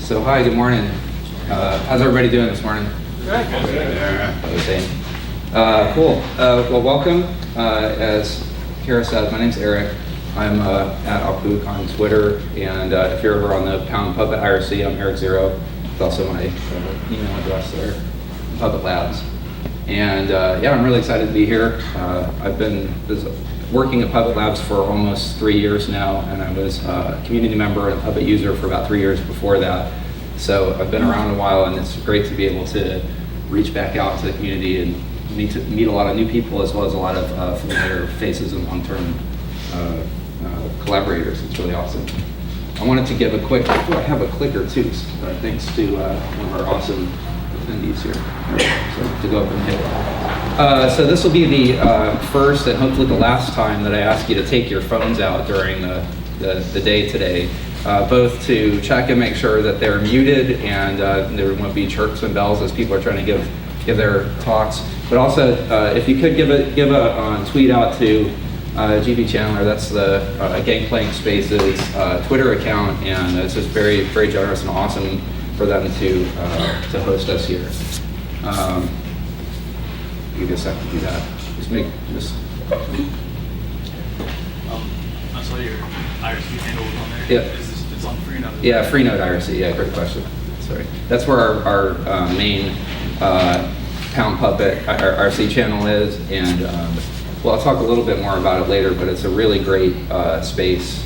So hi, good morning. How's everybody doing this morning? Good. Cool. Well, welcome. As Kara said, my name's Eric. I'm at Alpook on Twitter, and if you're over on the Pound Puppet IRC, I'm Eric Zero. It's also my email address there, Puppet Labs. And yeah, I'm really excited to be here. I've been working at Puppet Labs for almost 3 years now, and I was a community member and a Puppet user for about 3 years before that. So I've been around a while, and it's great to be able to reach back out to the community and meet a lot of new people, as well as a lot of familiar faces and long-term collaborators. It's really awesome. I wanted to give a quick, I have a clicker too, thanks to one of our awesome attendees here. So to go up and hit. So this will be the first and hopefully the last time that I ask you to take your phones out during the day today, both to check and make sure that they're muted and there won't be chirps and bells as people are trying to give their talks. But also, if you could give a tweet out to GB Chandler, that's the Gangplank Spaces Twitter account, and it's just very, very generous and awesome for them to host us here. Give you a second to do that. I saw your IRC handle was on there. Yeah. It's on Freenode. Yeah, Freenode IRC. Yeah, great question. Sorry. That's where our main Pound Puppet IRC channel is, and well, I'll talk a little bit more about it later, but it's a really great space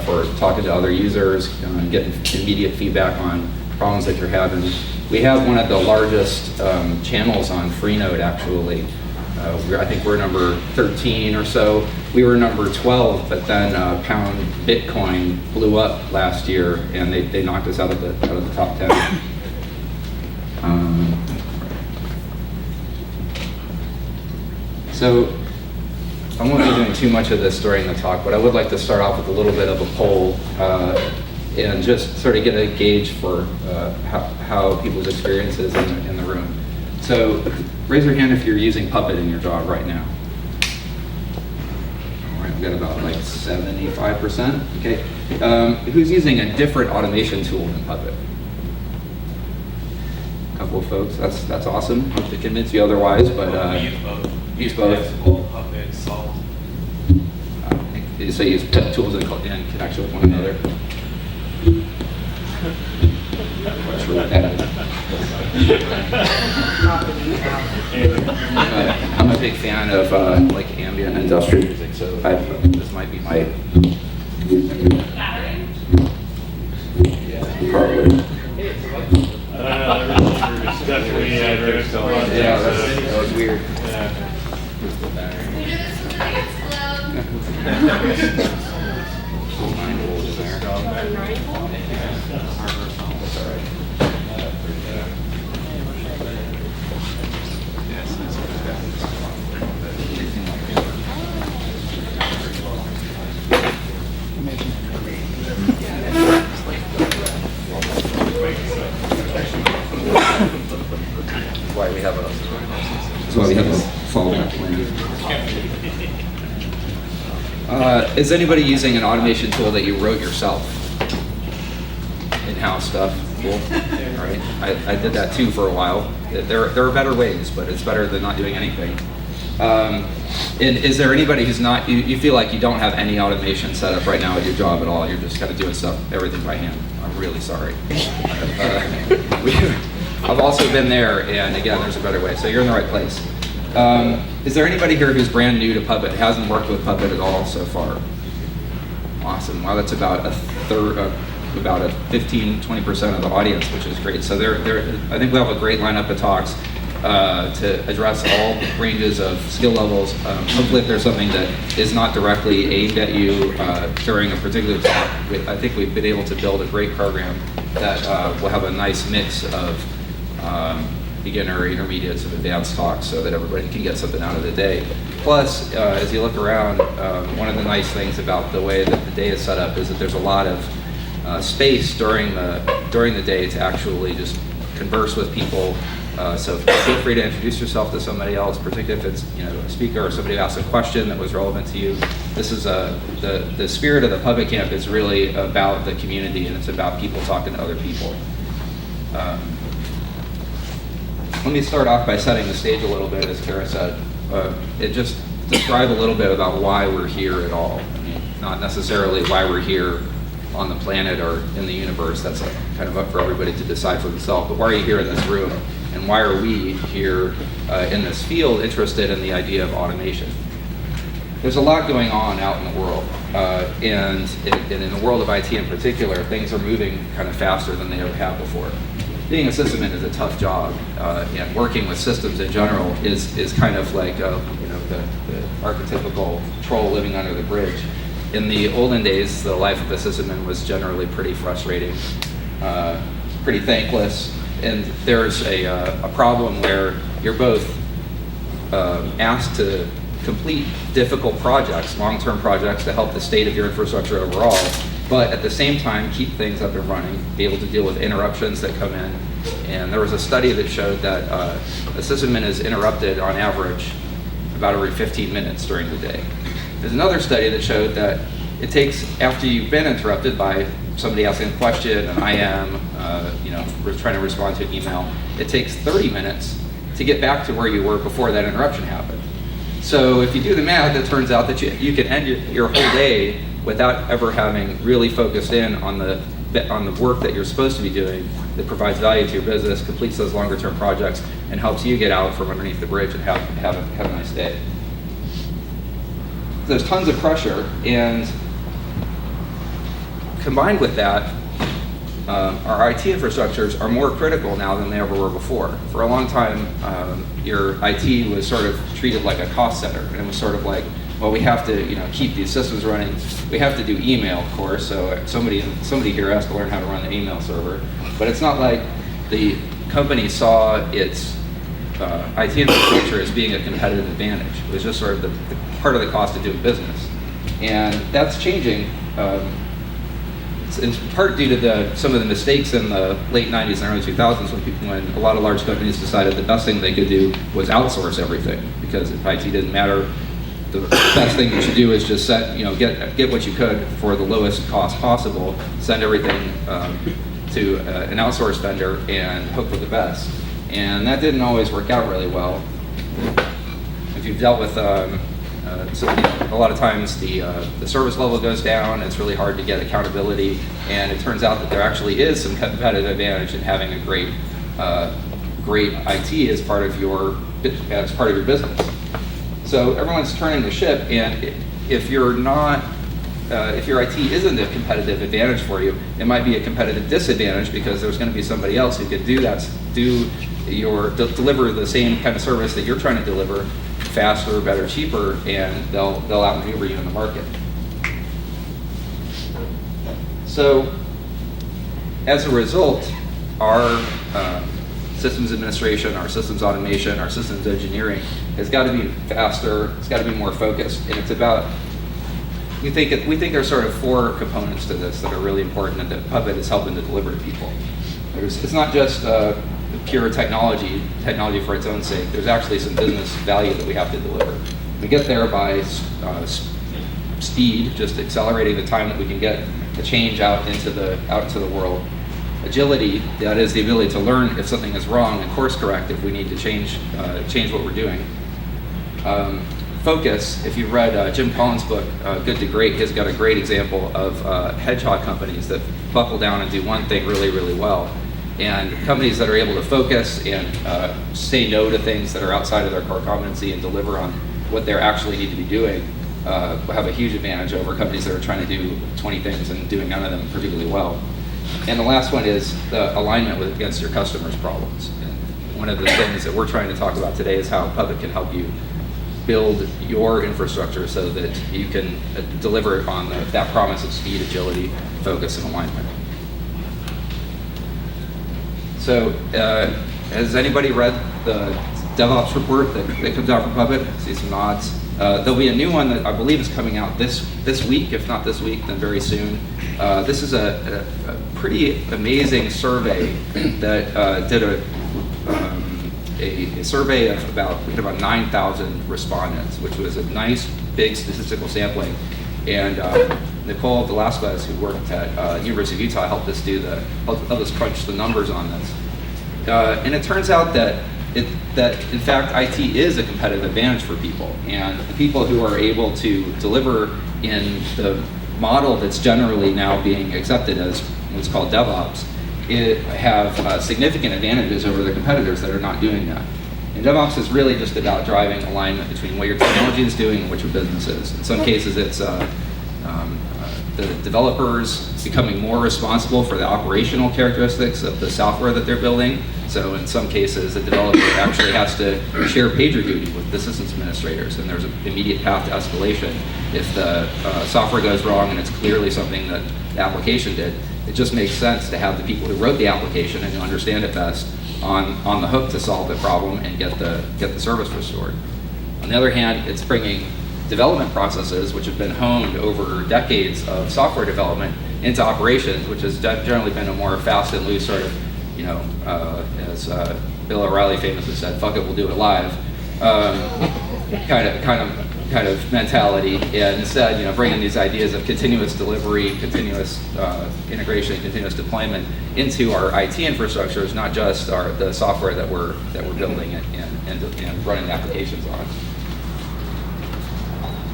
for talking to other users and getting immediate feedback on problems that you're having. We have one of the largest channels on Freenode, actually. I think we're number 13 or so. We were number 12, but then Pound Bitcoin blew up last year, and they knocked us out of the top 10. So I won't be doing too much of this during the talk, but I would like to start off with a little bit of a poll and just sort of get a gauge for how people's experiences in the room. So raise your hand if you're using Puppet in your job right now. All right, we've got about like 75%. Okay. Who's using a different automation tool than Puppet? A couple of folks. That's awesome. Hope to convince you otherwise, but use both. Puppet, Salt. So you use tools in connection with one another. I'm a big fan of like ambient industrial music, so this might be my. Yeah, probably. Yeah, that was weird. That's why we have a fallback plan. Is anybody using an automation tool that you wrote yourself? In-house stuff? Cool. All right. I did that too for a while. There are better ways, but it's better than not doing anything. And is there anybody who's not, you feel like you don't have any automation set up right now at your job at all? You're just kind of doing everything by hand. I'm really sorry. I've also been there, and again, there's a better way. So you're in the right place. Is there anybody here who's brand new to Puppet, hasn't worked with Puppet at all so far? Awesome. Wow, that's about a third, about a 15-20% of the audience, which is great. So I think we have a great lineup of talks to address all ranges of skill levels. Hopefully, if there's something that is not directly aimed at you during a particular talk, I think we've been able to build a great program that will have a nice mix of beginner, intermediates, and advanced talks so that everybody can get something out of the day. Plus, as you look around, one of the nice things about the way that the day is set up is that there's a lot of space during the day to actually just converse with people. So feel free to introduce yourself to somebody else, particularly if it's a speaker or somebody who asks a question that was relevant to you. This is the spirit of the Puppet Camp is really about the community, and it's about people talking to other people. Let me start off by setting the stage a little bit, as Kara said. It just describe a little bit about why we're here at all. I mean, not necessarily why we're here on the planet or in the universe. That's kind of up for everybody to decide for themselves. But why are you here in this room? And why are we here in this field interested in the idea of automation? There's a lot going on out in the world. And in the world of IT in particular, things are moving kind of faster than they ever have before. Being a sysadmin is a tough job, and working with systems in general is kind of like the archetypical troll living under the bridge. In the olden days, the life of a sysadmin was generally pretty frustrating, pretty thankless, and there's a problem where you're both asked to complete difficult projects, long-term projects to help the state of your infrastructure overall, but at the same time keep things up and running, be able to deal with interruptions that come in. And there was a study that showed that a sysadmin is interrupted on average about every 15 minutes during the day. There's another study that showed that it takes, after you've been interrupted by somebody asking a question, an IM, trying to respond to an email, it takes 30 minutes to get back to where you were before that interruption happened. So if you do the math, it turns out that you can end your whole day without ever having really focused in on the work that you're supposed to be doing that provides value to your business, completes those longer term projects, and helps you get out from underneath the bridge and have a nice day. There's tons of pressure, and combined with that, our IT infrastructures are more critical now than they ever were before. For a long time, your IT was sort of treated like a cost center, and it was sort of like, well, we have to, keep these systems running. We have to do email, of course. So somebody here has to learn how to run the email server. But it's not like the company saw its IT infrastructure as being a competitive advantage. It was just sort of the part of the cost of doing business, and that's changing. It's in part due to some of the mistakes in the late 90s and early 2000s when a lot of large companies decided the best thing they could do was outsource everything, because if IT didn't matter, the best thing you should do is just get what you could for the lowest cost possible, send everything to an outsourced vendor and hope for the best. And that didn't always work out really well. If you've dealt with a lot of times the service level goes down, it's really hard to get accountability, and it turns out that there actually is some competitive advantage in having a great IT as part of your business. So everyone's turning the ship, and if your IT isn't a competitive advantage for you, it might be a competitive disadvantage, because there's going to be somebody else who could deliver the same kind of service that you're trying to deliver faster, better, cheaper, and they'll outmaneuver you in the market. So as a result, our systems administration, our systems automation, our systems engineering has got to be faster, it's got to be more focused, and it's about, we think there's sort of four components to this that are really important and that Puppet is helping to deliver to people. It's not just pure technology for its own sake. There's actually some business value that we have to deliver. We get there by speed, just accelerating the time that we can get a change out into the world. Agility, that is the ability to learn if something is wrong and course correct if we need to change what we're doing. Focus, if you've read Jim Collins' book, Good to Great, he's got a great example of hedgehog companies that buckle down and do one thing really, really well. And companies that are able to focus and say no to things that are outside of their core competency and deliver on what they actually need to be doing have a huge advantage over companies that are trying to do 20 things and doing none of them particularly well. And the last one is the alignment against your customers' problems. And one of the things that we're trying to talk about today is how Puppet can help you build your infrastructure so that you can deliver on that promise of speed, agility, focus, and alignment. So, has anybody read the DevOps report that comes out from Puppet? I see some nods. There'll be a new one that I believe is coming out this week. If not this week, then very soon. This is a pretty amazing survey that did a survey of about 9,000 respondents, which was a nice big statistical sampling. And Nicole Velasquez, who worked at University of Utah, helped us crunch the numbers on this. And it turns out that in fact IT is a competitive advantage for people, and the people who are able to deliver in the model that's generally now being accepted as what's called DevOps, have significant advantages over the competitors that are not doing that. And DevOps is really just about driving alignment between what your technology is doing and what your business is. In some cases, it's the developers becoming more responsible for the operational characteristics of the software that they're building. So in some cases, the developer actually has to share pager duty with the systems administrators, and there's an immediate path to escalation. If the software goes wrong and it's clearly something that the application did, it just makes sense to have the people who wrote the application and who understand it best on the hook to solve the problem and get the service restored. On the other hand, it's bringing development processes, which have been honed over decades of software development, into operations, which has generally been a more fast and loose sort of, as Bill O'Reilly famously said, "Fuck it, we'll do it live," kind of mentality. And instead, bringing these ideas of continuous delivery, continuous integration, continuous deployment into our IT infrastructure is not just the software that we're building and running applications on.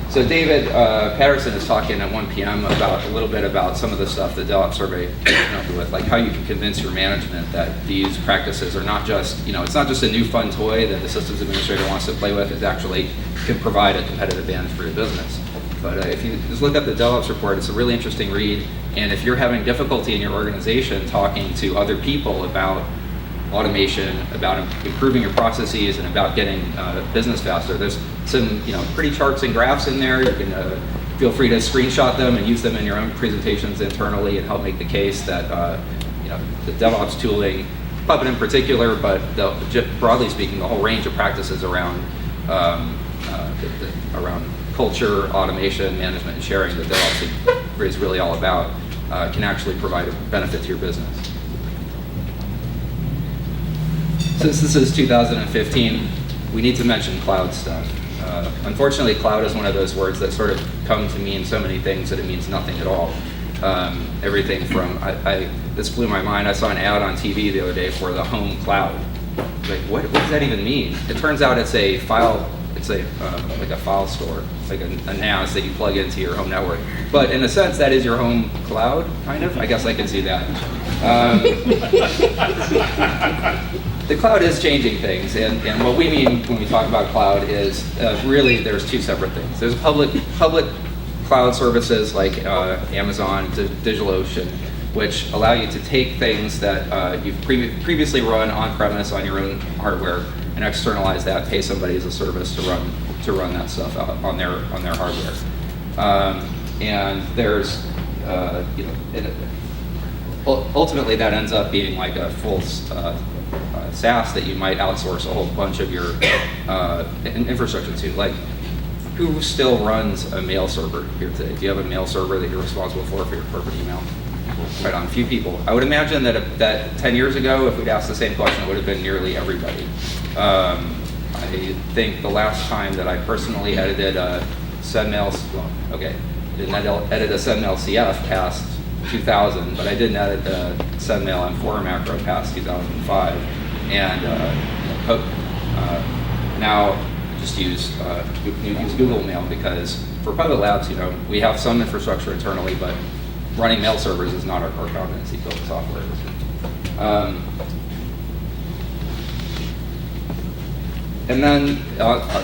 So David Patterson is talking at 1 p.m. a little bit about some of the stuff the DevOps survey came up with, like how you can convince your management that these practices are not just, it's not just a new fun toy that the systems administrator wants to play with. It actually can provide a competitive advantage for your business. But if you just look up the DevOps report, it's a really interesting read. And if you're having difficulty in your organization talking to other people about automation, about improving your processes, and about getting business faster, there's some pretty charts and graphs in there. You can feel free to screenshot them and use them in your own presentations internally and help make the case that the DevOps tooling, Puppet in particular, but broadly speaking, the whole range of practices around around culture, automation, management, and sharing that DevOps is really all about can actually provide a benefit to your business. Since this is 2015, we need to mention cloud stuff. Unfortunately, cloud is one of those words that sort of come to mean so many things that it means nothing at all. Everything from, this blew my mind, I saw an ad on TV the other day for the home cloud. Like, what does that even mean? It turns out it's a file, like a file store, like a NAS that you plug into your home network. But in a sense, that is your home cloud, kind of. I guess I can see that. The cloud is changing things, and what we mean when we talk about cloud is really there's two separate things. There's public cloud services like Amazon, DigitalOcean, which allow you to take things that you've previously run on-premise on your own hardware and externalize that, pay somebody as a service to run that stuff out on their hardware. And there's ultimately that ends up being like a full SaaS that you might outsource a whole bunch of your infrastructure to. Like, who still runs a mail server here today? Do you have a mail server that you're responsible for your corporate email? Right on, a few people. I would imagine that 10 years ago, if we'd asked the same question, it would have been nearly everybody. I think the last time that I personally edited a SendMail, didn't edit a SendMail CF past 2000, but I didn't edit the SendMail M4 macro past 2005. And now I just use Google Mail, because for Puppet Labs, we have some infrastructure internally, but running mail servers is not our core competency. Built software. And then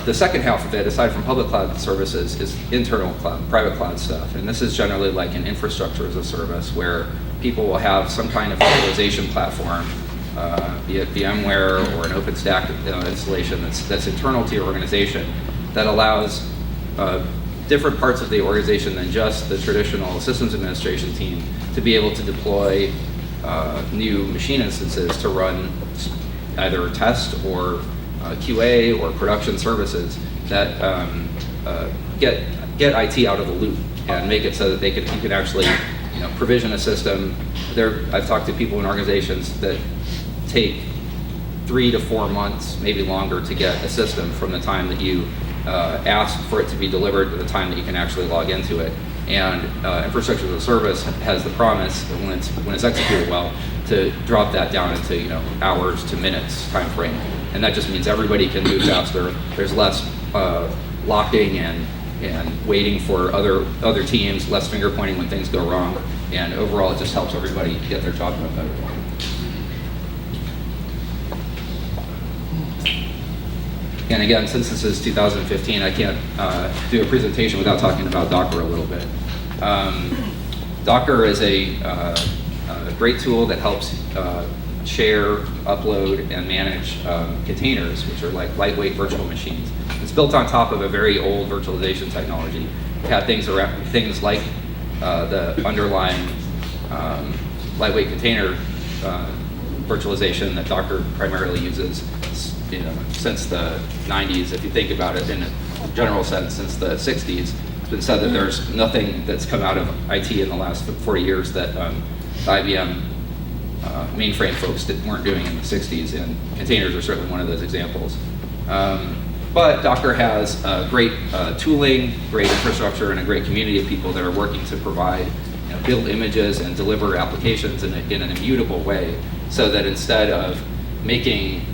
the second half of it, aside from public cloud services, is internal cloud, private cloud stuff. And this is generally like an infrastructure as a service, where people will have some kind of virtualization platform, be it VMware or an OpenStack installation that's internal to your organization, that allows different parts of the organization than just the traditional systems administration team to be able to deploy new machine instances to run either test or QA or production services that get IT out of the loop and make it so that you can actually provision a system. I've talked to people in organizations that take 3 to 4 months, maybe longer, to get a system from the time that you ask for it to be delivered to the time that you can actually log into it. And infrastructure as a service has the promise, when it's executed well, to drop that down into hours to minutes time frame, and that just means everybody can move faster. There's less locking and waiting for other teams, less finger pointing when things go wrong, and overall it just helps everybody get their job done better. And again, since this is 2015, I can't do a presentation without talking about Docker a little bit. Docker is a great tool that helps share, upload, and manage containers, which are like lightweight virtual machines. It's built on top of a very old virtualization technology. It had things like the underlying lightweight container virtualization that Docker primarily uses, since the 90s. If you think about it in a general sense, since the 60s, it's been said that there's nothing that's come out of IT in the last 40 years that IBM mainframe folks weren't doing in the 60s, and containers are certainly one of those examples. But Docker has great tooling, great infrastructure, and a great community of people that are working to provide, build images and deliver applications in an immutable way, so that instead of making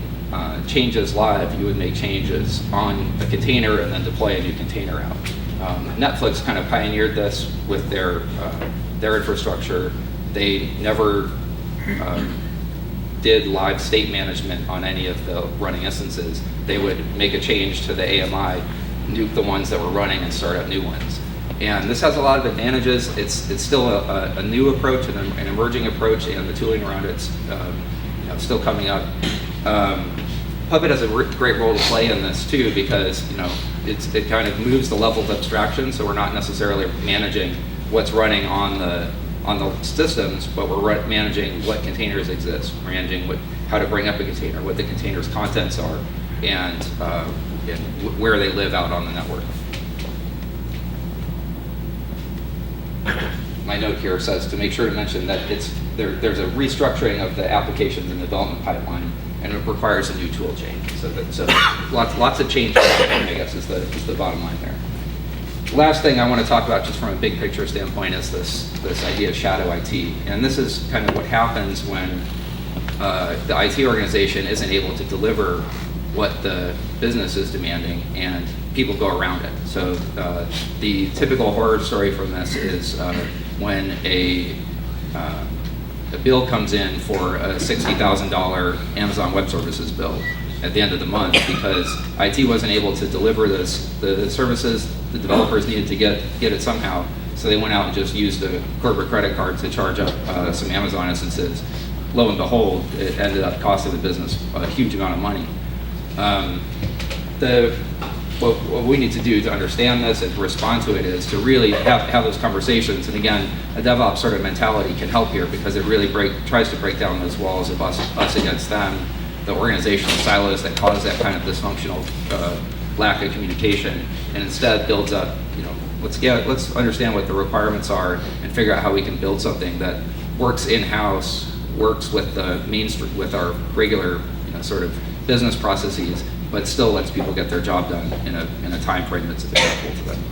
changes live, you would make changes on a container and then deploy a new container out. Netflix kind of pioneered this with their infrastructure. They never did live state management on any of the running instances. They would make a change to the AMI, nuke the ones that were running, and start up new ones. And this has a lot of advantages. It's still a new approach and an emerging approach, and the tooling around it's still coming up. Puppet has a great role to play in this too, because it kind of moves the level of abstraction, so we're not necessarily managing what's running on the systems, but we're managing what containers exist. We're managing how to bring up a container, what the container's contents are, and where they live out on the network. My note here says to make sure to mention that there's a restructuring of the applications in the development pipeline, and it requires a new tool change. So lots of change happening, I guess, is the bottom line there. Last thing I want to talk about, just from a big picture standpoint, is this idea of shadow IT. And this is kind of what happens when the IT organization isn't able to deliver what the business is demanding, and people go around it. So the typical horror story from this is when a bill comes in for a $60,000 Amazon Web Services bill at the end of the month, because IT wasn't able to deliver the services. The developers needed to get it somehow, so they went out and just used a corporate credit card to charge up some Amazon instances. Lo and behold, it ended up costing the business a huge amount of money. What we need to do to understand this and to respond to it is to really have those conversations. And again, a DevOps sort of mentality can help here, because it really tries to break down those walls of us against them, the organizational silos that cause that kind of dysfunctional lack of communication, and instead builds up, let's understand what the requirements are and figure out how we can build something that works in-house, works with with our regular sort of business processes, but still lets people get their job done in a time frame that's available to them.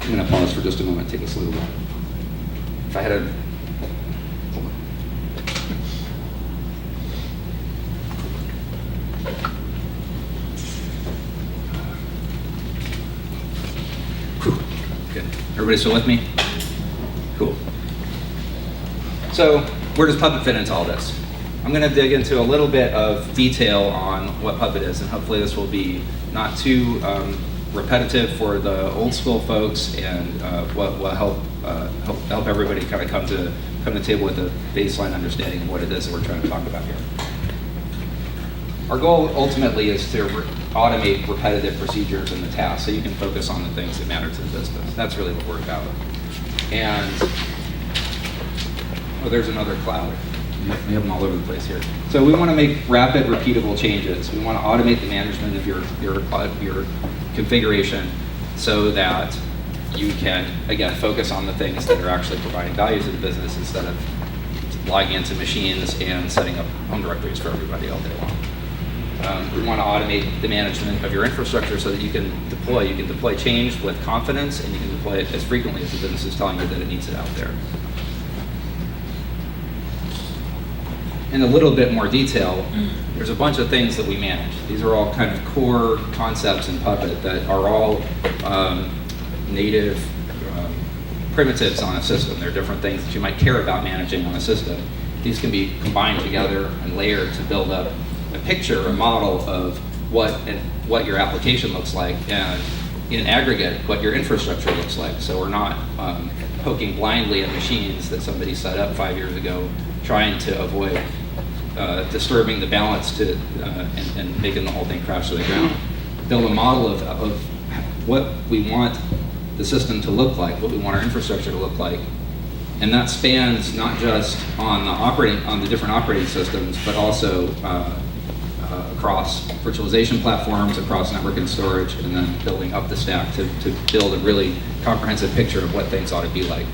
I'm going to pause for just a moment, take a slow look. If I had a Good. Everybody still with me? Cool. So where does Puppet fit into all this? I'm going to dig into a little bit of detail on what Puppet is, and hopefully this will be not too repetitive for the old school folks, and will help everybody kind of come to the table with a baseline understanding of what it is that we're trying to talk about here. Our goal ultimately is to automate repetitive procedures in the task, so you can focus on the things that matter to the business. That's really what we're about. And there's another cloud. We have them all over the place here. So we want to make rapid, repeatable changes. We want to automate the management of your configuration, so that you can, again, focus on the things that are actually providing value to the business, instead of logging into machines and setting up home directories for everybody all day long. We want to automate the management of your infrastructure, so that you can deploy change with confidence, and you can deploy it as frequently as the business is telling you that it needs it out there. in a little bit more detail, there's a bunch of things that we manage. These are all kind of core concepts in Puppet that are all native primitives on a system. They're different things that you might care about managing on a system. These can be combined together and layered to build up a picture, a model of what your application looks like, and in aggregate, what your infrastructure looks like. So we're not poking blindly at machines that somebody set up 5 years ago, trying to avoid disturbing the balance and making the whole thing crash to the ground. Build a model of what we want the system to look like, what we want our infrastructure to look like. And that spans not just on the different operating systems, but also across virtualization platforms, across network and storage, and then building up the stack to build a really comprehensive picture of what things ought to be like.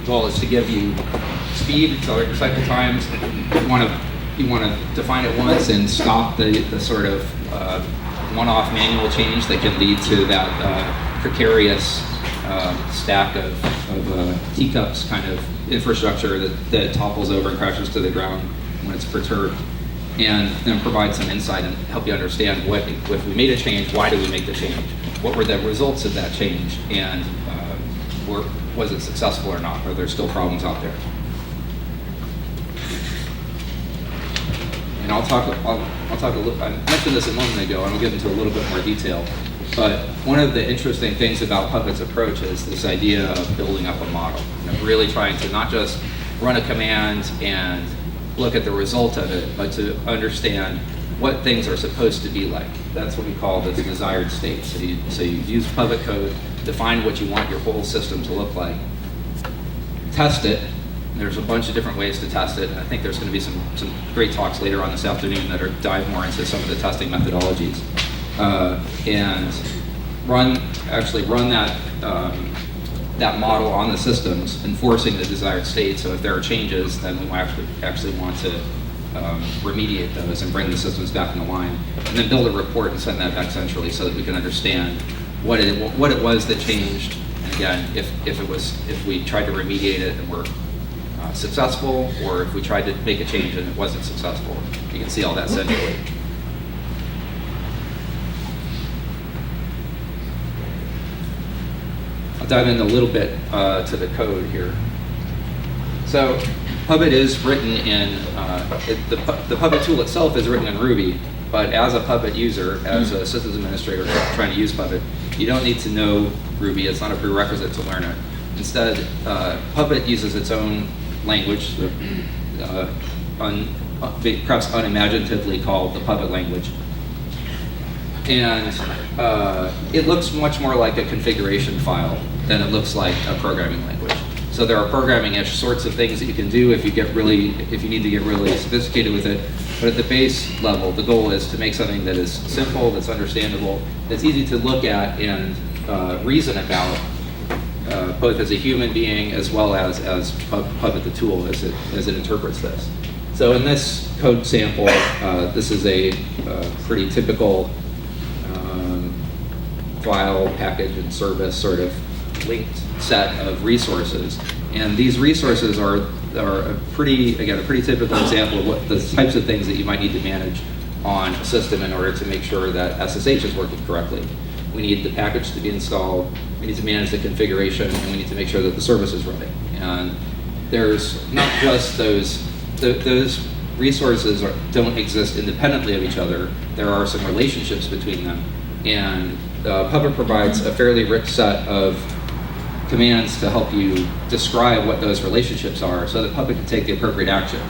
The goal is to give you speed, accelerate your cycle times. You want to define it once and stop the sort of one-off manual change that can lead to that precarious stack of teacups kind of infrastructure that topples over and crashes to the ground when it's perturbed, and then provide some insight and help you understand if we made a change, why did we make the change? What were the results of that change, and was it successful or not? Are there still problems out there? And I'll talk a little, I mentioned this a moment ago, and I'll get into a little bit more detail. But one of the interesting things about Puppet's approach is this idea of building up a model. Really trying to not just run a command and look at the result of it, but to understand what things are supposed to be like. That's what we call the desired state. So you use Puppet code, define what you want your whole system to look like, test it. There's a bunch of different ways to test it, and I think there's going to be some great talks later on this afternoon that dive more into some of the testing methodologies. And run that model on the systems, enforcing the desired state. So if there are changes, then we might actually want to remediate those and bring the systems back in line, and then build a report and send that back centrally so that we can understand what it was that changed. And again, if we tried to remediate it and were successful, or if we tried to make a change and it wasn't successful. You can see all that centrally. I'll dive in a little bit to the code here. So Puppet is written in, the Puppet tool itself is written in Ruby, but as a Puppet user, as a systems administrator trying to use Puppet, you don't need to know Ruby. It's not a prerequisite to learn it. Instead, Puppet uses its own language, perhaps unimaginatively called the Puppet language. And it looks much more like a configuration file than it looks like a programming language. So there are programming-ish sorts of things that you can do if you need to get really sophisticated with it. But at the base level, the goal is to make something that is simple, that's understandable, that's easy to look at and reason about, both as a human being as well as Puppet the tool as it interprets this. So in this code sample, this is a pretty typical file, package, and service sort of linked set of resources. And these resources are a pretty typical example of what the types of things that you might need to manage on a system in order to make sure that SSH is working correctly. We need the package to be installed, we need to manage the configuration, and we need to make sure that the service is running. And there's not just those resources don't exist independently of each other. There are some relationships between them. And Puppet provides a fairly rich set of commands to help you describe what those relationships are so that Puppet can take the appropriate action.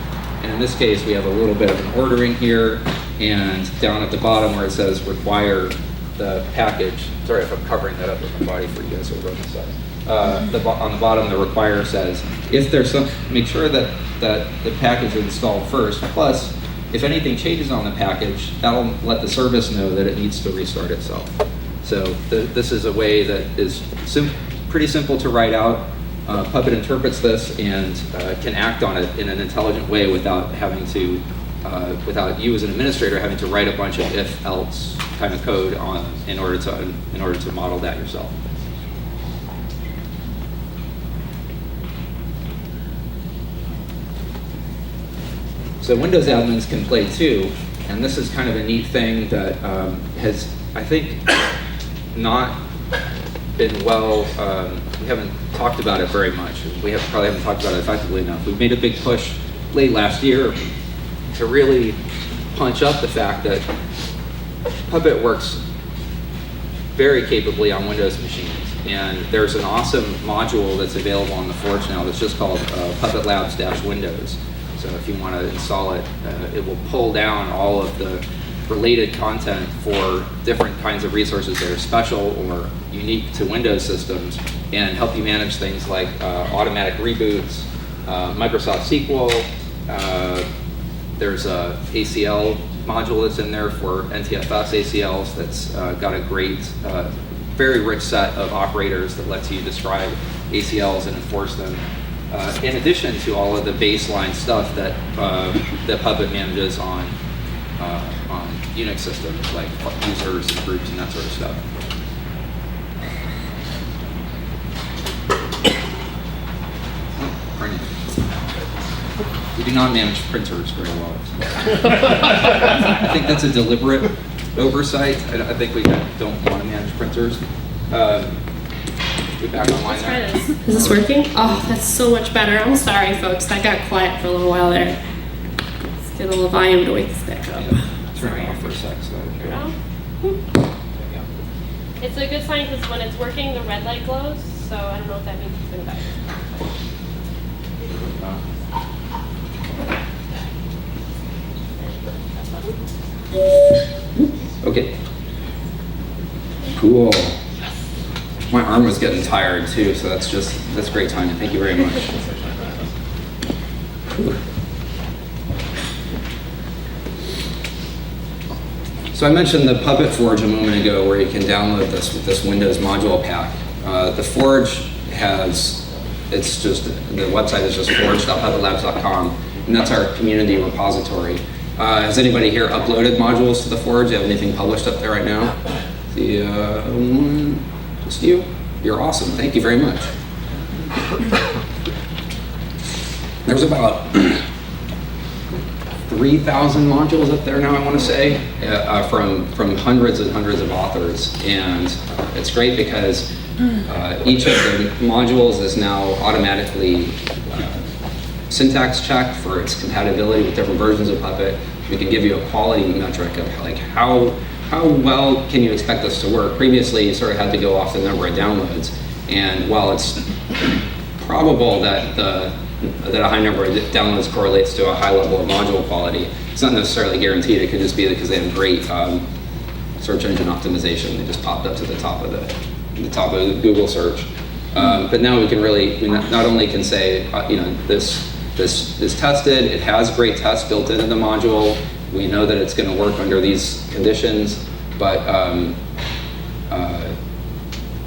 And in this case, we have a little bit of an ordering here, and down at the bottom where it says require the package, sorry if I'm covering that up with my body for you guys over on this side. On the bottom, the require says, if there's make sure that the package is installed first, plus if anything changes on the package, that'll let the service know that it needs to restart itself. So this is a way that is pretty simple to write out. Puppet interprets this and can act on it in an intelligent way without without you as an administrator having to write a bunch of if-else kind of code in order to model that yourself. So Windows admins can play too, and this is kind of a neat thing that has, I think, not been well, we haven't talked about it very much. Probably haven't talked about it effectively enough. We've made a big push late last year to really punch up the fact that Puppet works very capably on Windows machines. And there's an awesome module that's available on the Forge now that's just called Puppet Labs-Windows. So if you want to install it, it will pull down all of the related content for different kinds of resources that are special or unique to Windows systems and help you manage things like automatic reboots, Microsoft SQL. There's a ACL module that's in there for NTFS ACLs that's got a great, very rich set of operators that lets you describe ACLs and enforce them. In addition to all of the baseline stuff that Puppet manages on Unix systems, like users and groups and that sort of stuff. Oh, printing. We do not manage printers very well. I think that's a deliberate oversight. I think we don't want to manage printers. Be back online Let's try there. this. Is this working? Oh, that's so much better. I'm sorry, folks. That got quiet for a little while there. Let's get a little volume to wake this back up. Yeah. Turn it off for a sec. So It's a good sign because when it's working, the red light glows. So I don't know if that means it's been better. Okay. Cool. My arm was getting tired too, so that's great timing. Thank you very much. Whew. So I mentioned the Puppet Forge a moment ago, where you can download this Windows module pack. The Forge the website is just forge.puppetlabs.com, and that's our community repository. Has anybody here uploaded modules to the Forge? Do you have anything published up there right now? Just you? You're awesome. Thank you very much. There's about 3,000 modules up there now, I want to say, from hundreds and hundreds of authors. And it's great because each of the modules is now automatically syntax checked for its compatibility with different versions of Puppet. We can give you a quality metric of like how well can you expect this to work. Previously, you sort of had to go off the number of downloads. And while it's probable that a high number of downloads correlates to a high level of module quality, it's not necessarily guaranteed. It could just be because they have great search engine optimization. They just popped up to the top of the Google search. But now we not only can say, this is tested, it has great tests built into the module, we know that it's going to work under these conditions, but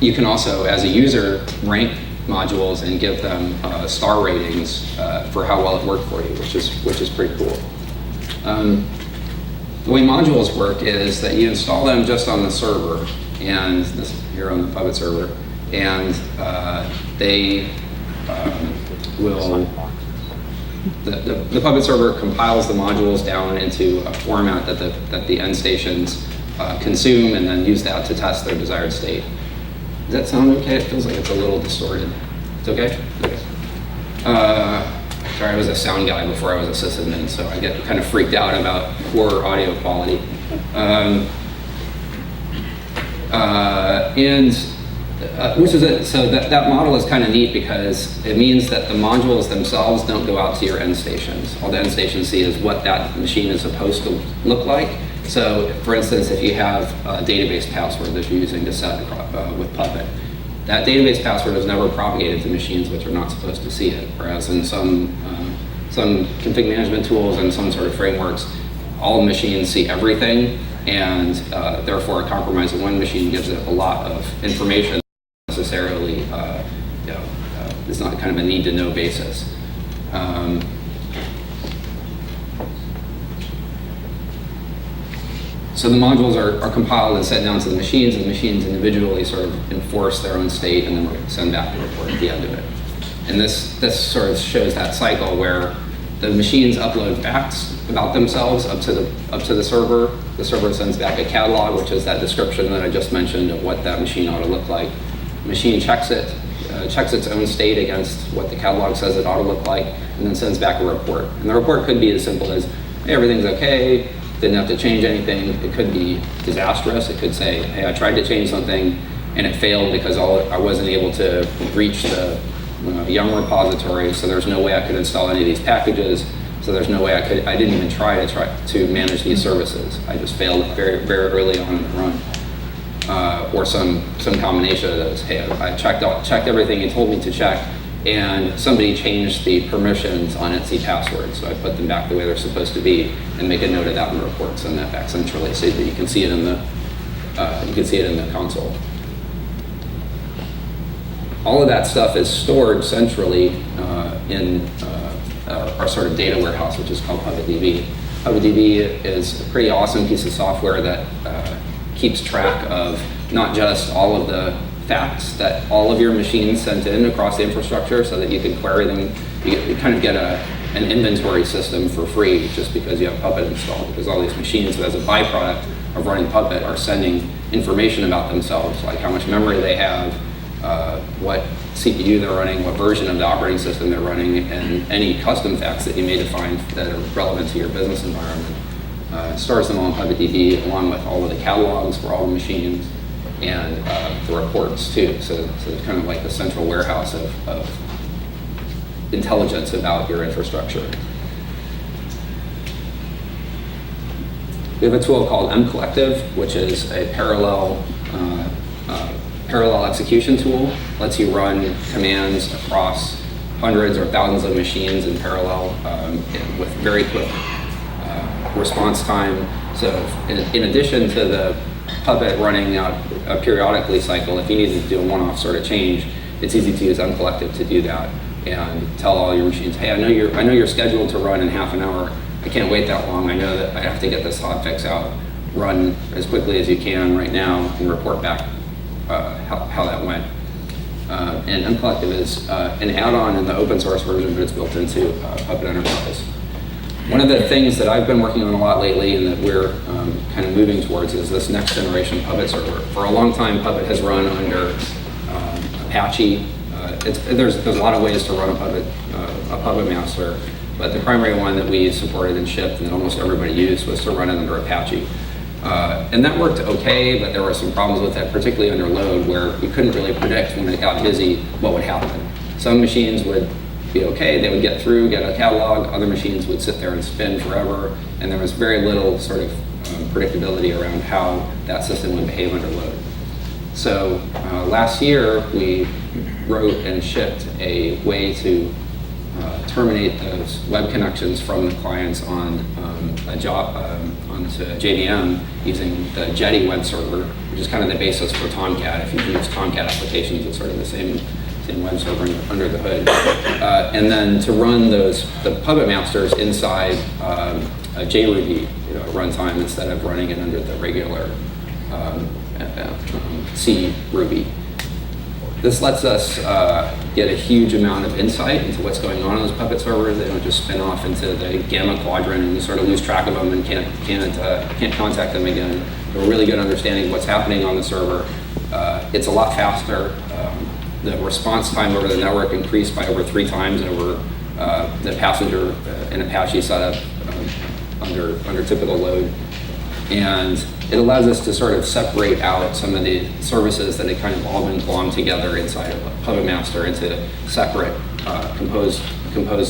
you can also, as a user, rank modules and give them star ratings for how well it worked for you, which is pretty cool. The way modules work is that you install them just on the server, and this here on the Puppet server, and they will. The Puppet server compiles the modules down into a format that the end stations consume, and then use that to test their desired state. Does that sound okay? It feels like it's a little distorted. It's okay? Okay. Sorry, I was a sound guy before I was a sysadmin, so I get kind of freaked out about poor audio quality. So that model is kind of neat because it means that the modules themselves don't go out to your end stations. All the end stations see is what that machine is supposed to look like. So, for instance, if you have a database password that you're using to set with Puppet, that database password is never propagated to machines which are not supposed to see it. Whereas in some config management tools and some sort of frameworks, all machines see everything, and therefore a compromise of one machine gives it a lot of information necessarily it's not kind of a need to know basis. So the modules are compiled and sent down to the machines, and the machines individually sort of enforce their own state and then send back a report at the end of it. And this sort of shows that cycle where the machines upload facts about themselves up to the server. The server sends back a catalog, which is that description that I just mentioned of what that machine ought to look like. The machine checks it, checks its own state against what the catalog says it ought to look like, and then sends back a report. And the report could be as simple as, hey, everything's okay, didn't have to change anything. It could be disastrous. It could say, hey, I tried to change something and it failed because I wasn't able to reach the Yum repository, so there's no way I could install any of these packages. So there's no way I didn't even try to manage these services. I just failed very, very early on in the run. Or some combination of those. Hey, I checked everything you told me to check, and somebody changed the permissions on Etsy passwords, so I put them back the way they're supposed to be, and make a note of that in the report, send that back centrally so that you can see it in the console. All of that stuff is stored centrally in our sort of data warehouse, which is called PuppetDB. PuppetDB is a pretty awesome piece of software that keeps track of not just all of the facts that all of your machines sent in across the infrastructure so that you can query them. You kind of get an inventory system for free just because you have Puppet installed, because all these machines, as a byproduct of running Puppet, are sending information about themselves, like how much memory they have, what CPU they're running, what version of the operating system they're running, and any custom facts that you may define that are relevant to your business environment. Stores them all in PuppetDB along with all of the catalogs for all the machines and the reports too. So it's kind of like the central warehouse of intelligence about your infrastructure. We have a tool called mCollective, which is a parallel execution tool. Lets you run commands across hundreds or thousands of machines in parallel with very quick response time. So in addition to the Puppet running out a periodically cycle, if you needed to do a one-off sort of change, it's easy to use mCollective to do that and tell all your machines, hey, I know you're scheduled to run in half an hour. I can't wait that long. I know that I have to get this hotfix out. Run as quickly as you can right now and report back how that went. And mCollective is an add-on in the open source version, but it's built into Puppet Enterprise. One of the things that I've been working on a lot lately and that we're kind of moving towards is this next generation Puppet server. For a long time, Puppet has run under Apache. There's a lot of ways to run a Puppet master, but the primary one that we supported and shipped and that almost everybody used was to run it under Apache. And that worked okay, but there were some problems with that, particularly under load, where you couldn't really predict when it got busy what would happen. Some machines would be okay, they would get through, get a catalog. Other machines would sit there and spin forever, and there was very little sort of predictability around how that system would behave under load. So last year, we wrote and shipped a way to terminate those web connections from the clients on onto JVM using the Jetty web server, which is kind of the basis for Tomcat. If you use Tomcat applications, it's sort of the same web server under the hood. And then to run the Puppet masters inside a JRuby runtime instead of running it under the regular C Ruby. This lets us get a huge amount of insight into what's going on those Puppet servers. They don't just spin off into the gamma quadrant and you sort of lose track of them and can't contact them again. A really good understanding of what's happening on the server. It's a lot faster. The response time over the network increased by over 3 times over the passenger and Apache setup under typical load. And it allows us to sort of separate out some of the services that had kind of all been glommed together inside of a Puppet master into separate composed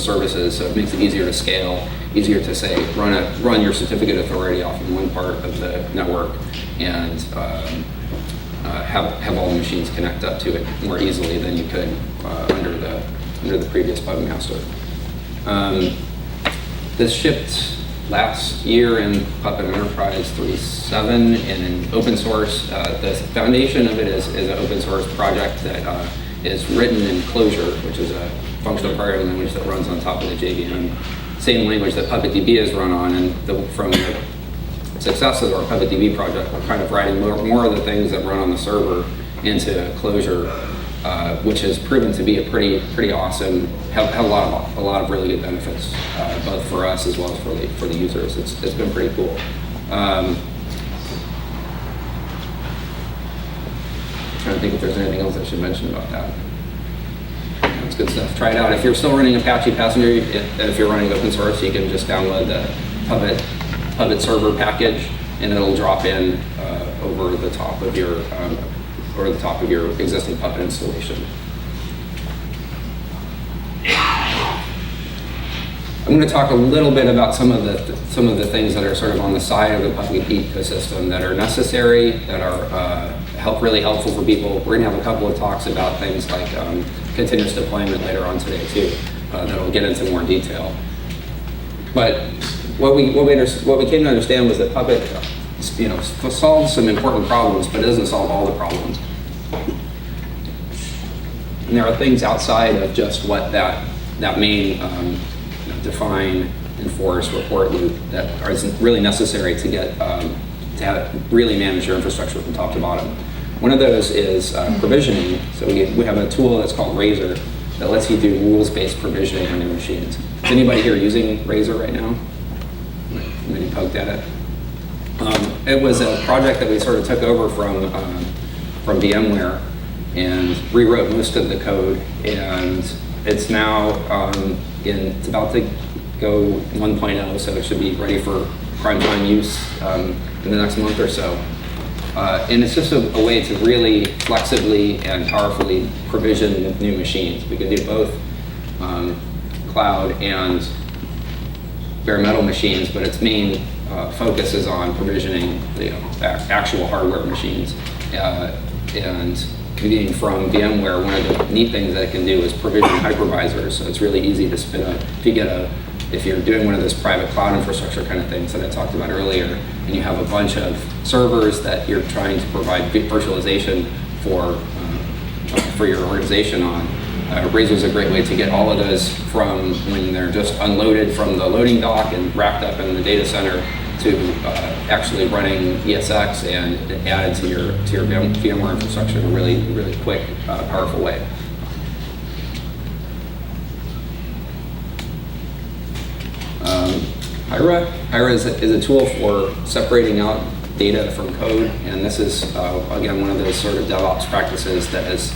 services. So it makes it easier to scale, easier to say run your certificate authority off of one part of the network and have all the machines connect up to it more easily than you could under the previous Puppet master. This shipped last year in Puppet Enterprise 3.7 and in open source. The foundation of it is an open source project that is written in Clojure, which is a functional programming language that runs on top of the JVM. Same language that PuppetDB is run on, and from the success of our PuppetDB project, we're kind of writing more of the things that run on the server into Clojure which has proven to be a pretty awesome. Have a lot of really good benefits, both for us as well as for the users. It's been pretty cool. Trying to think if there's anything else I should mention about that. That's good stuff. Try it out. If you're still running Apache Passenger, if you're running open source, you can just download the Puppet server package, and it'll drop in over the top of your existing Puppet installation. I'm going to talk a little bit about some of the things that are sort of on the side of the Puppet ecosystem that are necessary, that are really helpful for people. We're going to have a couple of talks about things like continuous deployment later on today too, that'll get into more detail. But what we came to understand was that Puppet, solves some important problems, but it doesn't solve all the problems. And there are things outside of just what that main define, enforce, report loop that are really necessary to get to have really manage your infrastructure from top to bottom. One of those is provisioning. So we have a tool that's called Razor that lets you do rules-based provisioning on your machines. Is anybody here using Razor right now? Maybe poked at it. It was a project that we sort of took over from VMware and rewrote most of the code, and it's now it's about to go 1.0, so it should be ready for prime time use in the next month or so. And it's just a way to really flexibly and powerfully provision new machines. We can do both cloud and bare metal machines, but its main focus is on provisioning the actual hardware machines. And being from VMware, one of the neat things that it can do is provision hypervisors. So it's really easy to spin up. If you're doing one of those private cloud infrastructure kind of things that I talked about earlier, and you have a bunch of servers that you're trying to provide virtualization for your organization on, Razor is a great way to get all of those from when they're just unloaded from the loading dock and wrapped up in the data center to actually running ESX and added to your VMware infrastructure in a really, really quick, powerful way. Hyra is a tool for separating out data from code, and this is, again, one of those sort of DevOps practices that has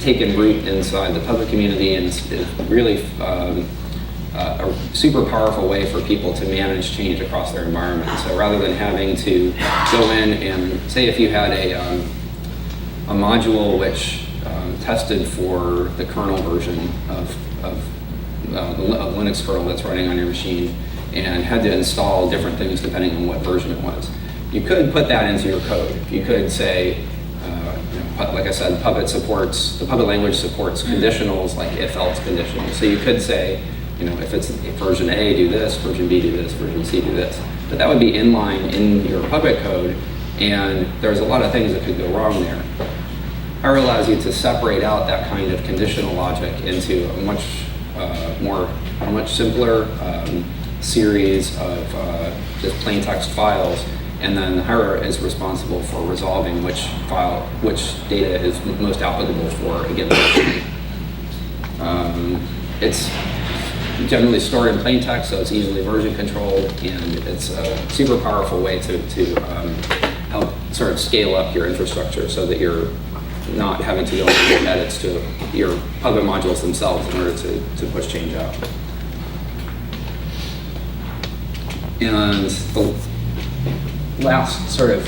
taken root inside the public community, and is really a super powerful way for people to manage change across their environment. So rather than having to go in and say if you had a module which tested for the kernel version of the Linux kernel that's running on your machine and had to install different things depending on what version it was, you could put that into your code. You could say, like I said, the Puppet language supports conditionals like if-else conditionals. So you could say, if it's version A, do this, version B, do this, version C, do this. But that would be inline in your Puppet code, and there's a lot of things that could go wrong there. Hyra allows you to separate out that kind of conditional logic into a much simpler series of just plain text files, and then Hyra is responsible for resolving which data is most applicable for a given machine. It's generally stored in plain text, so it's easily version controlled, and it's a super powerful way to help sort of scale up your infrastructure so that you're not having to go and make edits to your Puppet modules themselves in order to push change out. And the last sort of,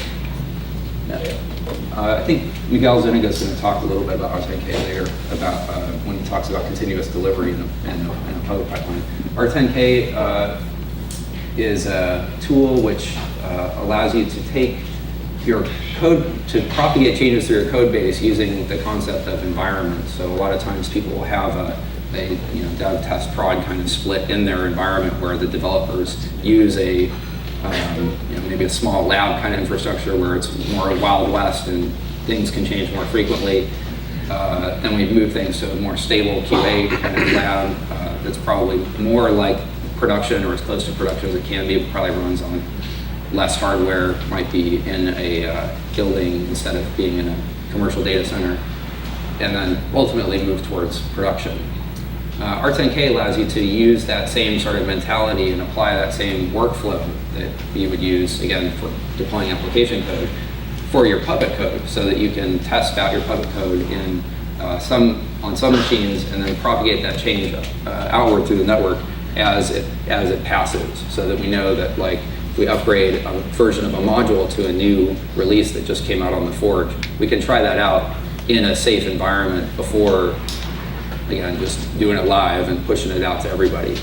I think Miguel Zuniga is going to talk a little bit about R10K later, about when he talks about continuous delivery in a Puppet pipeline. R10K is a tool which allows you to take your code, to propagate changes through your code base using the concept of environment. So a lot of times people will have a dev, test, prod kind of split in their environment where the developers use maybe a small lab kind of infrastructure where it's more Wild West and things can change more frequently. Then we move things to a more stable QA kind of lab that's probably more like production or as close to production as it can be, probably runs on less hardware, might be in a building instead of being in a commercial data center. and then ultimately move towards production. R10K allows you to use that same sort of mentality and apply that same workflow that you would use, again, for deploying application code for your Puppet code, so that you can test out your Puppet code in on some machines and then propagate that change outward through the network as it passes, so that we know that, like, if we upgrade a version of a module to a new release that just came out on the fork, we can try that out in a safe environment before, again, just doing it live and pushing it out to everybody.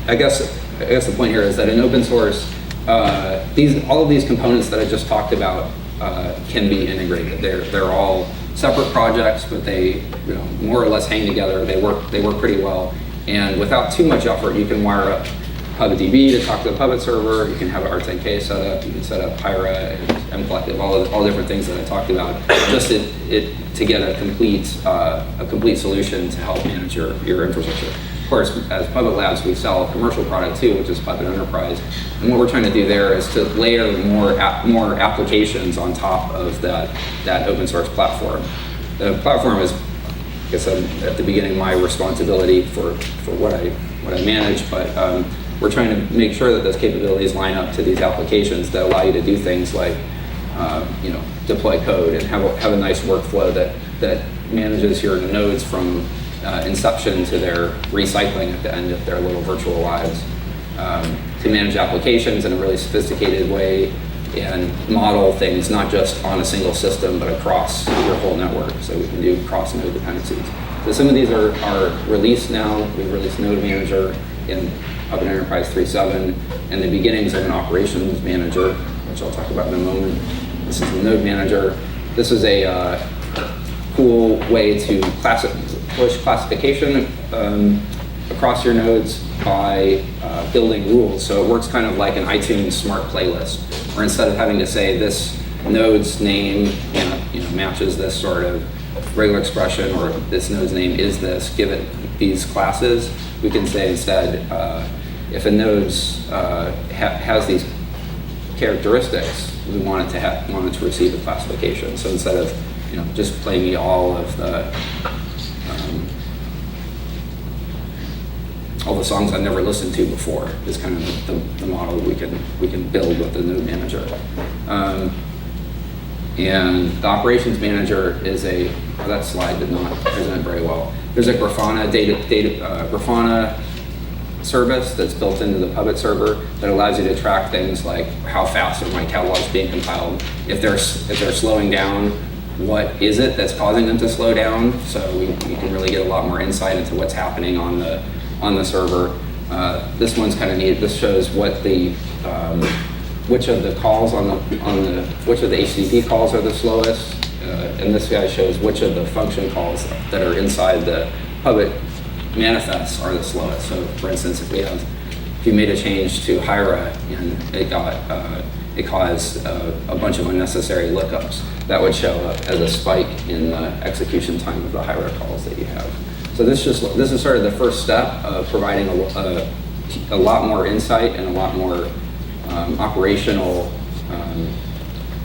I guess the point here is that in open source, all of these components that I just talked about can be integrated. They're all separate projects, but they, more or less hang together. They work pretty well, and without too much effort, you can wire up PuppetDB to talk to the Puppet server. You can have an R10K set up. You can set up Hyra and mCollective, all different things that I talked about, just to get a complete solution to help manage your infrastructure. Of course, as Puppet Labs, we sell a commercial product too, which is Puppet Enterprise. And what we're trying to do there is to layer more applications on top of that open source platform. The platform is, I guess, at the beginning, my responsibility for what I manage, but we're trying to make sure that those capabilities line up to these applications that allow you to do things like deploy code and have a nice workflow that manages your nodes from inception to their recycling at the end of their little virtual lives, to manage applications in a really sophisticated way and model things not just on a single system but across your whole network, so we can do cross-node dependencies. So some of these are released now. We've released Node Manager in Puppet Enterprise 3.7 and the beginnings of an operations manager, which I'll talk about in a moment. This is the Node Manager. This is a cool way to push classification across your nodes by building rules. So it works kind of like an iTunes smart playlist, where instead of having to say this node's name matches this sort of regular expression, or this node's name is this, give it these classes, we can say instead, if a node has these characteristics, we want it to receive a classification. So instead of just play me all of the songs I've never listened to before, is kind of the model we can build with the Node Manager. And the Operations Manager is that slide did not present very well. There's a Grafana Grafana service that's built into the Puppet server that allows you to track things like how fast are my catalogs being compiled. If they're slowing down, what is it that's causing them to slow down? So you can really get a lot more insight into what's happening on the server. This one's kind of neat. This shows what which of the calls which of the HTTP calls are the slowest, and this guy shows which of the function calls that are inside the Puppet manifests are the slowest. So, for instance, if you made a change to Hyra and it caused a bunch of unnecessary lookups, that would show up as a spike in the execution time of the Hyra calls that you have. So this is sort of the first step of providing a lot more insight and a lot more operational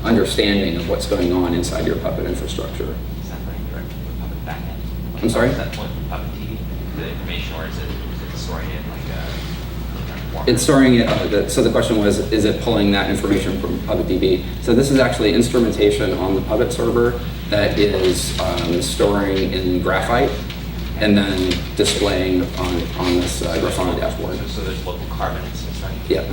understanding of what's going on inside your Puppet infrastructure. Is that running directly from the Puppet backend? I'm sorry? Is that pulling from Puppet TV, the information, or is it storing it like a It's storing it, so the question was, is it pulling that information from PuppetDB? So this is actually instrumentation on the Puppet server that is storing in Graphite and then displaying on this Grafana dashboard. So there's local carbon inside? Yeah.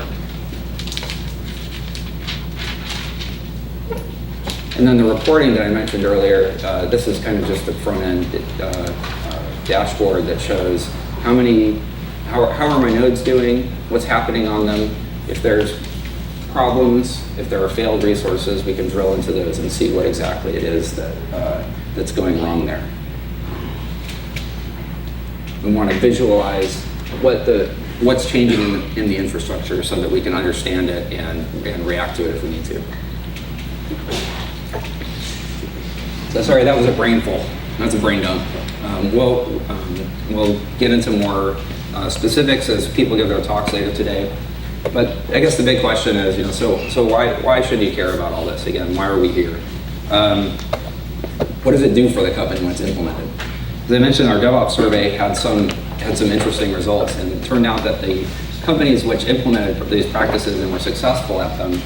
And then the reporting that I mentioned earlier, this is kind of just the front end dashboard that shows how are my nodes doing, what's happening on them. If there's problems, if there are failed resources, we can drill into those and see what exactly it is that's going wrong there. We want to visualize what's changing in the infrastructure so that we can understand it and react to it if we need to. So sorry, that was a brainful. That's a brain dump. We'll get into more specifics as people give their talks later today. But I guess the big question is, so why should you care about all this? Again, why are we here? What does it do for the company when it's implemented? As I mentioned, our DevOps survey had some interesting results, and it turned out that the companies which implemented these practices and were successful at them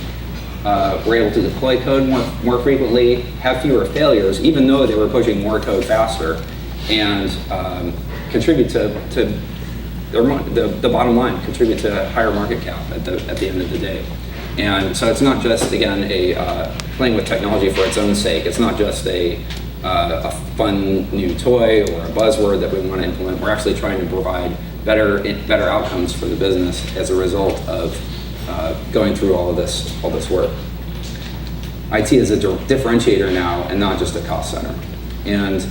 were able to deploy code more frequently, have fewer failures, even though they were pushing more code faster, and contribute to the bottom line, contribute to higher market cap at the end of the day. And so it's not just, again, playing with technology for its own sake. It's not just a fun new toy or a buzzword that we want to implement. We're actually trying to provide better outcomes for the business as a result of going through all this work. IT is a differentiator now and not just a cost center. And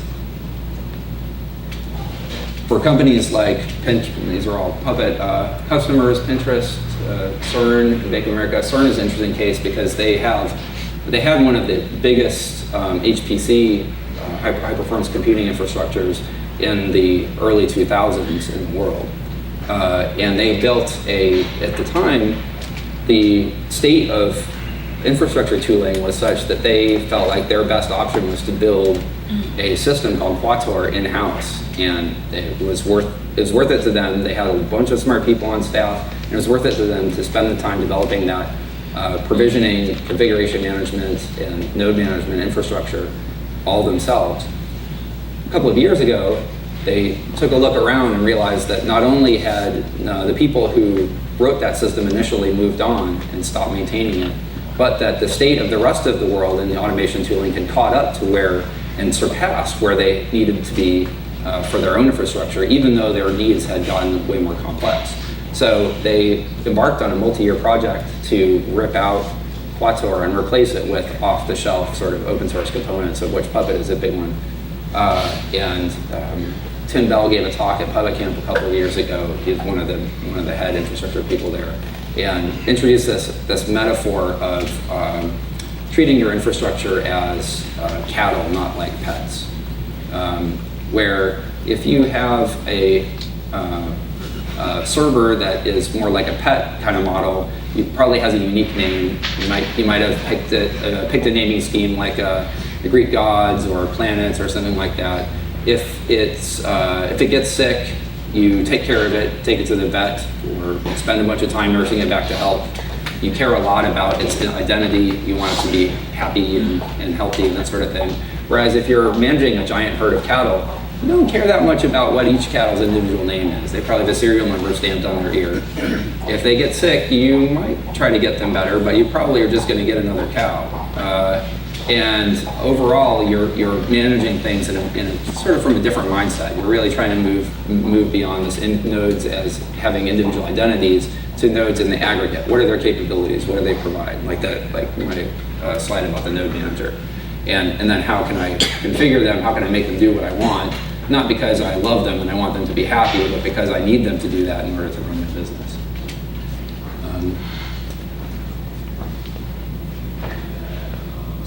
for companies like these are all Puppet customers, Pinterest, CERN, Bank of America. CERN is an interesting case because they had one of the biggest HPC, high performance computing infrastructures in the early 2000s in the world. And they built at the time, the state of infrastructure tooling was such that they felt like their best option was to build a system called Quator in-house. And it was worth it to them. They had a bunch of smart people on staff, and it was worth it to them to spend the time developing that provisioning, configuration management, and node management infrastructure all themselves. A couple of years ago, they took a look around and realized that not only had the people who wrote that system initially moved on and stopped maintaining it, but that the state of the rest of the world in the automation tooling had caught up to where and surpassed where they needed to be for their own infrastructure, even though their needs had gotten way more complex. So they embarked on a multi-year project to rip out Quator and replace it with off-the-shelf sort of open source components, of which Puppet is a big one. Tim Bell gave a talk at Puppet Camp a couple of years ago. He's one of the head infrastructure people there, and introduced this metaphor of treating your infrastructure as cattle, not like pets. Where if you have a server that is more like a pet kind of model, it probably has a unique name. You might have picked a naming scheme like the Greek gods or planets or something like that. If it gets sick, you take care of it, take it to the vet, or spend a bunch of time nursing it back to health. You care a lot about its identity. You want it to be happy and healthy and that sort of thing. Whereas if you're managing a giant herd of cattle, you don't care that much about what each cattle's individual name is. They probably have a serial number stamped on their ear. If they get sick, you might try to get them better, but you probably are just going to get another cow. And overall, you're managing things in a sort of from a different mindset. You're really trying to move beyond this nodes as having individual identities to nodes in the aggregate. What are their capabilities? What do they provide? Like my slide about the node manager. And then how can I configure them? How can I make them do what I want? Not because I love them and I want them to be happy, but because I need them to do that in order to run my business.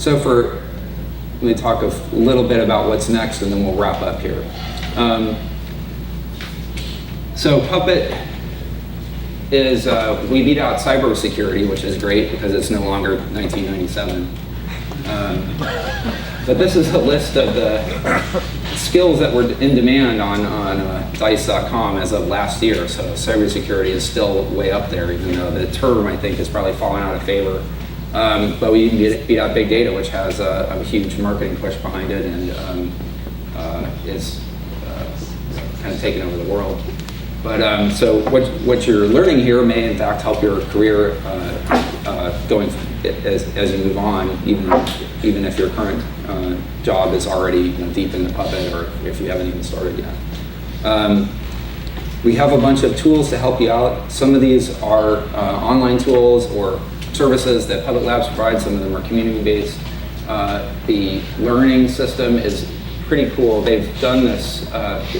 Let me talk a little bit about what's next, and then we'll wrap up here. So Puppet is, we beat out cybersecurity, which is great because it's no longer 1997. But this is a list of the skills that were in demand on dice.com as of last year. So cybersecurity is still way up there, even though the term, I think, has probably fallen out of favor. But we beat out big data, which has a huge marketing push behind it and is kind of taking over the world. But so what you're learning here may in fact help your career going as you move on, even if your current job is already deep in the Puppet or if you haven't even started yet. We have a bunch of tools to help you out. Some of these are online tools or services that Puppet Labs provides. Some of them are community-based. The learning system is pretty cool. They've done this.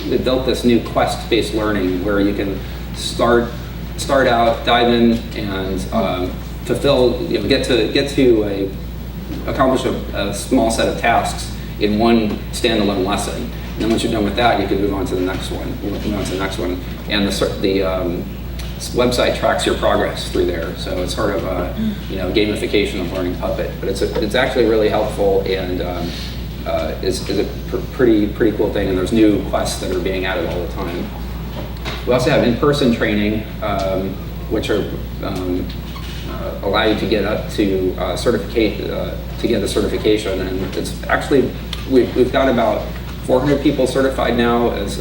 They built this new Quest-based learning where you can start out, dive in, and fulfill. Get to accomplish a small set of tasks in one standalone lesson. And then once you're done with that, you can move on to the next one. And the website tracks your progress through there, so it's sort of a gamification of learning Puppet. But it's actually really helpful and is a pretty cool thing. And there's new quests that are being added all the time. We also have in-person training, which are allow you to get up to to get a certification, and it's actually we've got about 400 people certified now as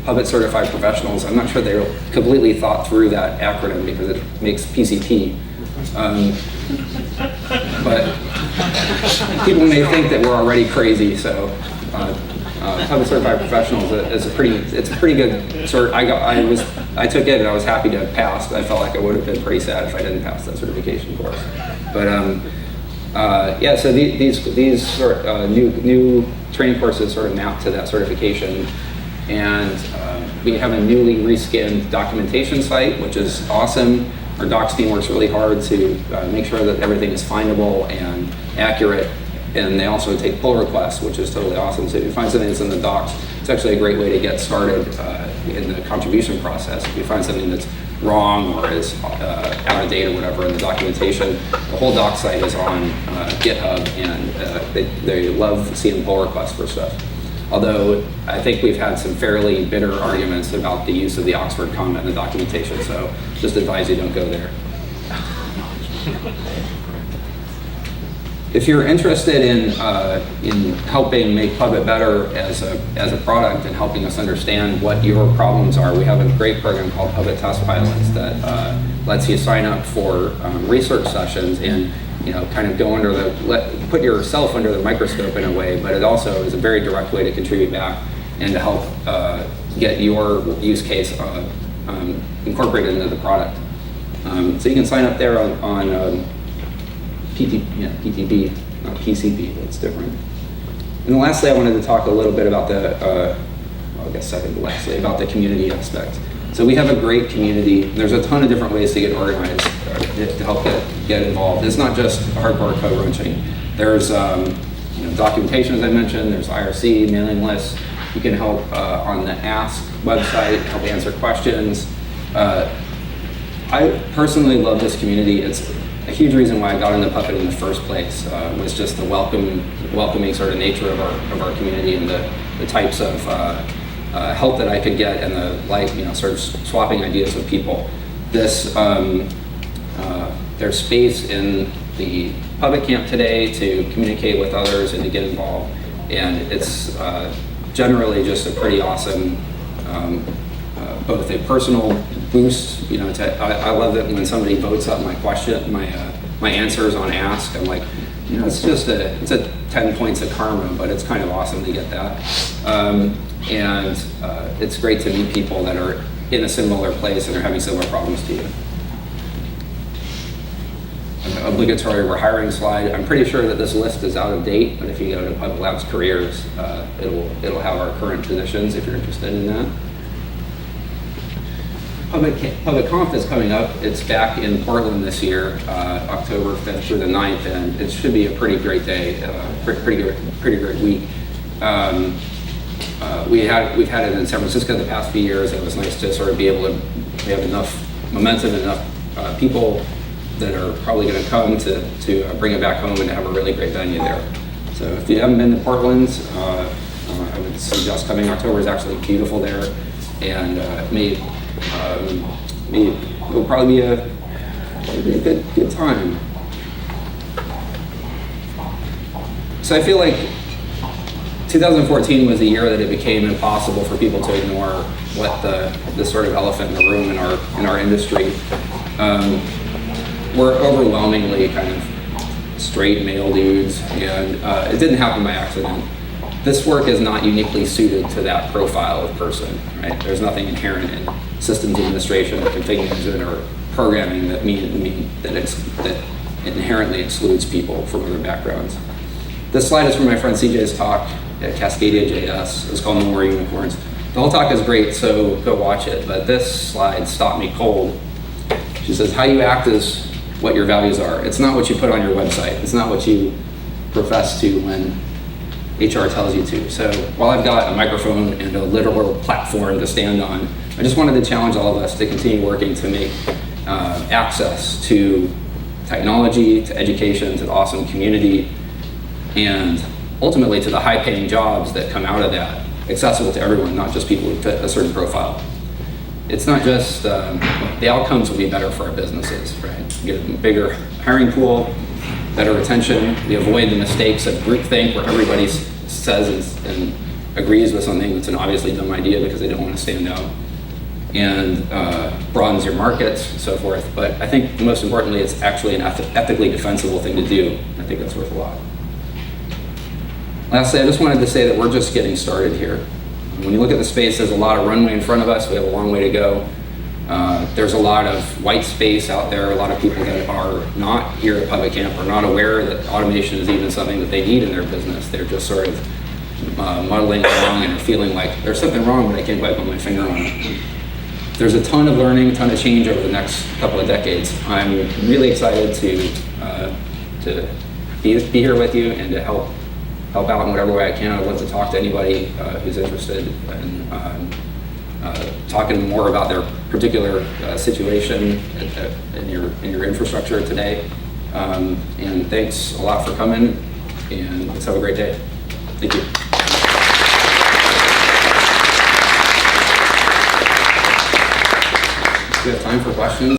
Puppet certified professionals. I'm not sure they completely thought through that acronym because it makes PCP. But people may think that we're already crazy, so Puppet certified professionals is a pretty good cert. I took it and I was happy to have passed. I felt like I would have been pretty sad if I didn't pass that certification course. But yeah, so these sort new training courses sort of map to that certification. And we have a newly reskinned documentation site, which is awesome. Our docs team works really hard to make sure that everything is findable and accurate. And they also take pull requests, which is totally awesome. So if you find something that's in the docs, it's actually a great way to get started in the contribution process. If you find something that's wrong or is out of date or whatever in the documentation, the whole doc site is on GitHub, and they love seeing pull requests for stuff. Although I think we've had some fairly bitter arguments about the use of the Oxford comment in the documentation, so just advise you don't go there. If you're interested in helping make Puppet better as a product and helping us understand what your problems are, we have a great program called Puppet Test Pilots that lets you sign up for research sessions and kind of go put yourself under the microscope in a way, but it also is a very direct way to contribute back and to help get your use case incorporated into the product. So you can sign up there on PTP, not PCP, that's different. And lastly, I wanted to talk a little bit about about the community aspect. So we have a great community. There's a ton of different ways to get organized, to help get involved. It's not just hardcore code wrenching. There's documentation, as I mentioned. There's IRC, mailing lists. You can help on the Ask website, help answer questions. I personally love this community. It's a huge reason why I got into Puppet in the first place, was just the welcoming sort of nature of our community and the types of help that I could get and the sort of swapping ideas with people. There's space in the Puppet camp today to communicate with others and to get involved, and it's generally just a pretty awesome both a personal boost. I love it when somebody votes up my question, my answers on Ask. I'm like, it's a 10 points of karma, but it's kind of awesome to get that. And it's great to meet people that are in a similar place and are having similar problems to you. An obligatory we're hiring slide. I'm pretty sure that this list is out of date, but if you go to Puppet Labs careers, it'll have our current positions if you're interested in that. Puppet Conf is coming up. It's back in Portland this year, October 5th through the 9th, and it should be a pretty great day, pretty great week. We've had it in San Francisco the past few years, and it was nice to sort of be able to have enough momentum, enough people that are probably going to come to bring it back home and have a really great venue there. So if you haven't been to Portland, I would suggest coming. October is actually beautiful there, and it'll probably be a good time. So I feel like 2014 was a year that it became impossible for people to ignore what the sort of elephant in the room in our industry. We're overwhelmingly kind of straight male dudes, and it didn't happen by accident. This work is not uniquely suited to that profile of person, right? There's nothing inherent in systems administration or configuration or programming that inherently excludes people from other backgrounds. This slide is from my friend CJ's talk at Cascadia JS. It's called No More Unicorns. The whole talk is great, so go watch it, but this slide stopped me cold. She says, how you act is what your values are. It's not what you put on your website. It's not what you profess to when HR tells you to. So while I've got a microphone and a literal platform to stand on, I just wanted to challenge all of us to continue working to make access to technology, to education, to the awesome community, and ultimately to the high-paying jobs that come out of that accessible to everyone, not just people who fit a certain profile. It's not just, the outcomes will be better for our businesses, right? We get a bigger hiring pool, better retention, we avoid the mistakes of groupthink where everybody says and agrees with something that's an obviously dumb idea because they don't want to stand out, and broadens your markets, so forth. But I think most importantly, it's actually an ethically defensible thing to do. I think that's worth a lot. Lastly, I just wanted to say that we're just getting started here. When you look at the space, there's a lot of runway in front of us. We have a long way to go. There's a lot of white space out there. A lot of people that are not here at Public Camp are not aware that automation is even something that they need in their business. They're just sort of muddling along and feeling like there's something wrong, but I can't quite put my finger on it. There's a ton of learning, a ton of change over the next couple of decades. I'm really excited to be here with you and to help out in whatever way I can. I'd love to talk to anybody who's interested in talking more about their particular situation in your infrastructure today. And thanks a lot for coming, and let's have a great day. Thank you. Do we have time for questions?